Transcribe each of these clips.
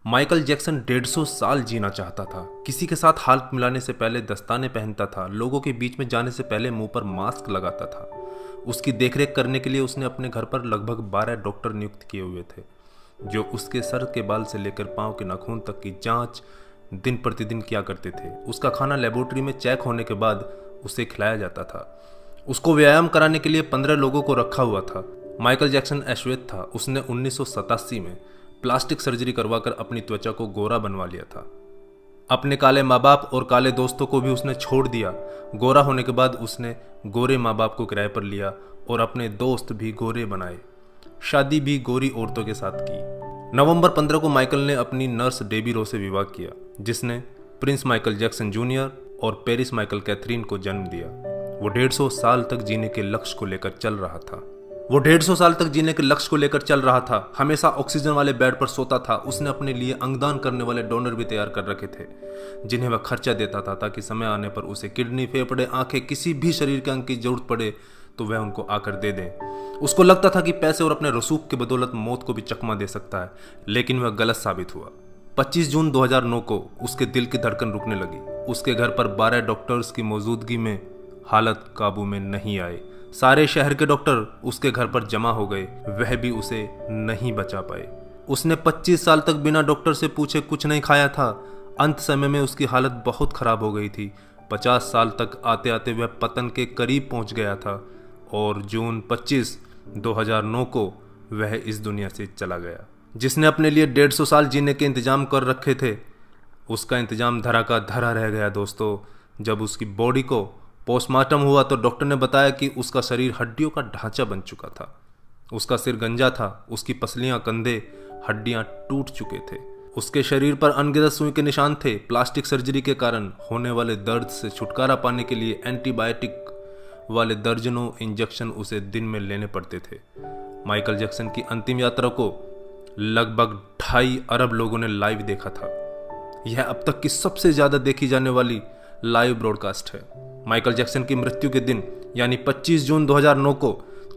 Michael Jackson 150 साल जीना चाहता था। किसी के साथ हाथ मिलाने से पहले दस्ताने पहनता था, लोगों के बीच में जाने से पहले मुंह पर मास्क लगाता था। उसकी देखरेख करने के लिए उसने अपने घर पर लगभग 12 डॉक्टर नियुक्त किए हुए थे, जो उसके सर के बाल से लेकर पांव के नाखून तक की जांच दिन प्रतिदिन किया करते थे। उसका खाना लेबोरेटरी में चेक होने के बाद उसे खिलाया जाता था। उसको व्यायाम कराने के लिए 15 लोगों को रखा हुआ था। माइकल जैक्सन अश्वेत था। उसने 1987 में प्लास्टिक सर्जरी करवाकर अपनी त्वचा को गोरा बनवा लिया था। अपने काले माँ बाप और काले दोस्तों को भी उसने छोड़ दिया। गोरा होने के बाद उसने गोरे माँ बाप को किराए पर लिया और अपने दोस्त भी गोरे बनाए। शादी भी गोरी औरतों के साथ की। नवंबर 15 को माइकल ने अपनी नर्स डेबी रो से विवाह किया, जिसने प्रिंस माइकल जैक्सन जूनियर और पेरिस माइकल कैथरीन को जन्म दिया। वो 150 साल तक जीने के लक्ष्य को लेकर चल रहा था। हमेशा ऑक्सीजन वाले बेड पर सोता था। उसने अपने लिए अंगदान करने वाले डोनर भी तैयार कर रखे थे, जिन्हें वह खर्चा देता था ताकि समय आने पर उसे किडनी, फेफड़े, आंखें, किसी भी शरीर के अंग की जरूरत पड़े तो वह उनको आकर दे दें। उसको लगता था कि पैसे और अपने रसूख की बदौलत मौत को भी चकमा दे सकता है, लेकिन वह गलत साबित हुआ। 25 जून 2009 को उसके दिल की धड़कन रुकने लगी। उसके घर पर 12 डॉक्टर्स की मौजूदगी में हालत काबू में नहीं आई। सारे शहर के डॉक्टर उसके घर पर जमा हो गए, वह भी उसे नहीं बचा पाए। उसने 25 साल तक बिना डॉक्टर से पूछे कुछ नहीं खाया था। अंत समय में उसकी हालत बहुत खराब हो गई थी। 50 साल तक आते आते वह पतन के करीब पहुंच गया था और जून 25, 2009 को वह इस दुनिया से चला गया। जिसने अपने लिए 150 साल जीने के इंतजाम कर रखे थे, उसका इंतजाम धरा का धरा रह गया दोस्तों। जब उसकी बॉडी को पोस्टमार्टम हुआ तो डॉक्टर ने बताया कि उसका शरीर हड्डियों का ढांचा बन चुका था। उसका सिर गंजा था, उसकी पसलियां, कंधे, हड्डियां टूट चुके थे। उसके शरीर पर अनगिनत सुई के निशान थे। प्लास्टिक सर्जरी के कारण होने वाले दर्द से छुटकारा पाने के लिए एंटीबायोटिक वाले दर्जनों इंजेक्शन उसे दिन में लेने पड़ते थे। माइकल जैक्सन की अंतिम यात्रा को लगभग 2.5 अरब लोगों ने लाइव देखा था। यह अब तक की सबसे ज्यादा देखी जाने वाली लाइव ब्रॉडकास्ट है। माइकल जैक्सन की मृत्यु के दिन यानी 25 जून 2009 को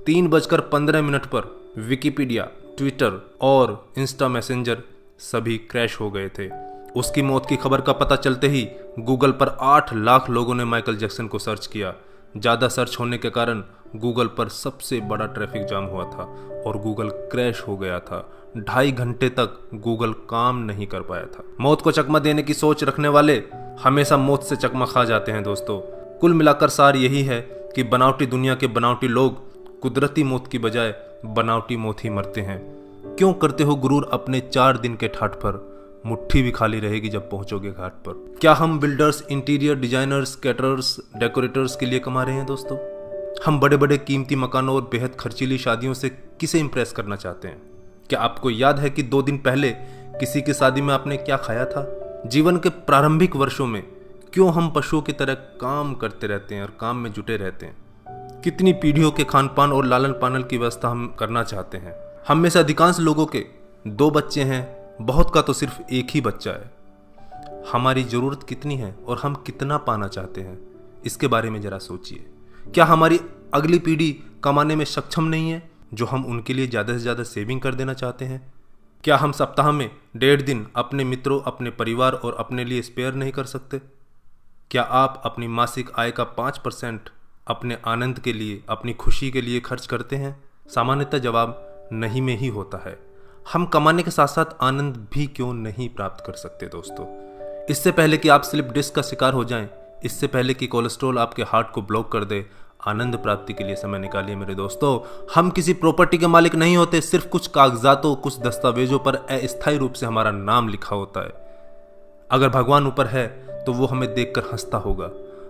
3:15 पर विकिपीडिया, ट्विटर और इंस्टा मैसेंजर सभी क्रैश हो गए थे। उसकी मौत की खबर का पता चलते ही गूगल पर 8 लाख लोगों ने माइकल जैक्सन को सर्च किया। ज़्यादा सर्च होने के कारण गूगल पर सबसे बड़ा ट्रैफिक जाम हुआ था और गूगल क्रैश हो गया था। 2.5 घंटे तक गूगल काम नहीं कर पाया था। मौत को चकमा देने की सोच रखने वाले हमेशा मौत से चकमा खा जाते हैं दोस्तों। कुल मिलाकर सार यही है कि बनावटी दुनिया के बनावटी लोग कुदरती मौत की बजाय बनावटी मौत ही मरते हैं। क्यों करते हो गुरूर अपने 4 दिन के ठाठ पर? मुट्ठी भी खाली रहेगी जब पहुंचोगे घाट पर। क्या हम builders, interior designers, caterers, decorators के लिए कमा रहे हैं दोस्तों? हम बड़े बड़े कीमती मकानों और बेहद खर्चीली शादियों से किसे इंप्रेस करना चाहते हैं? क्या आपको याद है कि 2 दिन पहले किसी की शादी में आपने क्या खाया था? जीवन के प्रारंभिक वर्षों में क्यों हम पशुओं की तरह काम करते रहते हैं और काम में जुटे रहते हैं? कितनी पीढ़ियों के खान पान और लालन पालन की व्यवस्था हम करना चाहते हैं? हम में से अधिकांश लोगों के 2 बच्चे हैं, बहुत का तो सिर्फ एक ही बच्चा है। हमारी जरूरत कितनी है और हम कितना पाना चाहते हैं, इसके बारे में जरा सोचिए। क्या हमारी अगली पीढ़ी कमाने में सक्षम नहीं है जो हम उनके लिए ज़्यादा से ज़्यादा सेविंग कर देना चाहते हैं? क्या हम सप्ताह में 1.5 दिन अपने मित्रों, अपने परिवार और अपने लिए स्पेयर नहीं कर सकते? क्या आप अपनी मासिक आय का 5% अपने आनंद के लिए, अपनी खुशी के लिए खर्च करते हैं? सामान्यतः जवाब नहीं में ही होता है। हम कमाने के साथ साथ आनंद भी क्यों नहीं प्राप्त कर सकते दोस्तों? इससे पहले कि आप स्लिप डिस्क का शिकार हो जाएं, इससे पहले कि कोलेस्ट्रॉल आपके हार्ट को ब्लॉक कर दे, आनंद प्राप्ति के लिए समय निकालिए मेरे दोस्तों। हम किसी प्रॉपर्टी के मालिक नहीं होते, सिर्फ कुछ कागजातों, कुछ दस्तावेजों पर अस्थायी रूप से हमारा नाम लिखा होता है। अगर भगवान ऊपर है तो वो हमें देखकर हंसता होगा।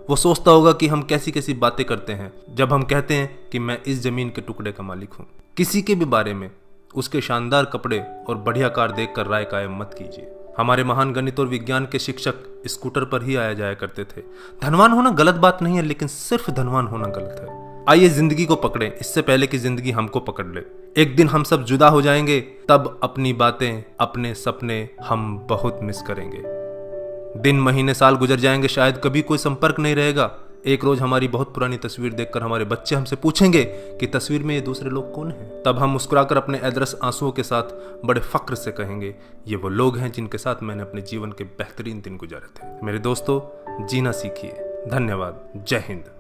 वो सोचता होगा कि हम कैसी कैसी बातें करते हैं जब हम कहते हैं कि मैं इस जमीन के टुकड़े का मालिक हूं। किसी के भी बारे में उसके शानदार कपड़े और बढ़िया कार देखकर राय कायम मत कीजिए। हमारे महान गणित और विज्ञान के शिक्षक स्कूटर पर ही आया जाया करते थे। धनवान होना गलत बात नहीं है, लेकिन सिर्फ धनवान होना गलत है। आइए जिंदगी को पकड़ें इससे पहले कि जिंदगी हमको पकड़ ले। एक दिन हम सब जुदा हो जाएंगे, तब अपनी बातें, अपने सपने हम बहुत मिस करेंगे। दिन, महीने, साल गुजर जाएंगे, शायद कभी कोई संपर्क नहीं रहेगा। एक रोज हमारी बहुत पुरानी तस्वीर देखकर हमारे बच्चे हमसे पूछेंगे कि तस्वीर में ये दूसरे लोग कौन हैं। तब हम मुस्कुराकर अपने अदरस आंसुओं के साथ बड़े फक्र से कहेंगे, ये वो लोग हैं जिनके साथ मैंने अपने जीवन के बेहतरीन दिन गुजारे थे। मेरे दोस्तों, जीना सीखिए। धन्यवाद। जय हिंद।